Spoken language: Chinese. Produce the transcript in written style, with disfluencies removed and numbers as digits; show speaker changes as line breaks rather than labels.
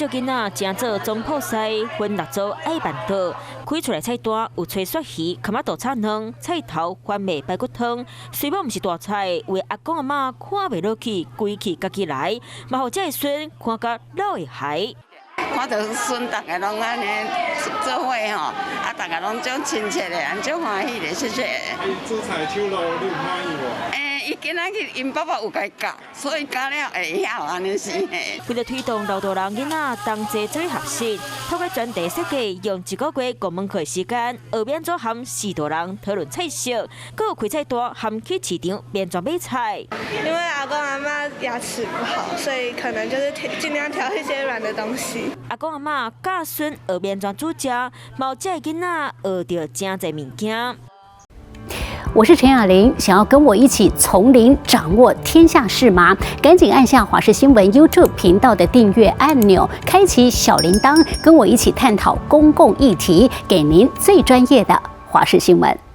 少囡仔正做总铺师，分6组爱办桌，开出来菜单有炊雪鱼、卡马豆炒蛋、菜头、番麦排骨汤。虽然毋是大菜，为阿公阿妈看袂落去，规气家己来，嘛互这个孙看甲老会嗨。
看到孙大家拢安尼做伙吼，啊，大家拢足亲切的，足欢喜的，谢谢。
煮菜手路你有满意无？
伊今仔日因爸爸有甲伊教，所以教了会晓安尼是嘿。
为了推动老大人囡仔同齐做学习，透过专题设计，用1个月公门课时间，学变做和4大人讨论菜色，搁有开菜单含去市场变装买菜。
因为阿公阿妈牙齿不好，所以可能就是尽量挑一些软的东西。
阿公阿妈教孙学变装煮食，毛这囡仔学到真侪物件。
我是陈雅玲，想要跟我一起从零掌握天下事吗？赶紧按下华视新闻 YouTube 频道的订阅按钮，开启小铃铛，跟我一起探讨公共议题，给您最专业的华视新闻。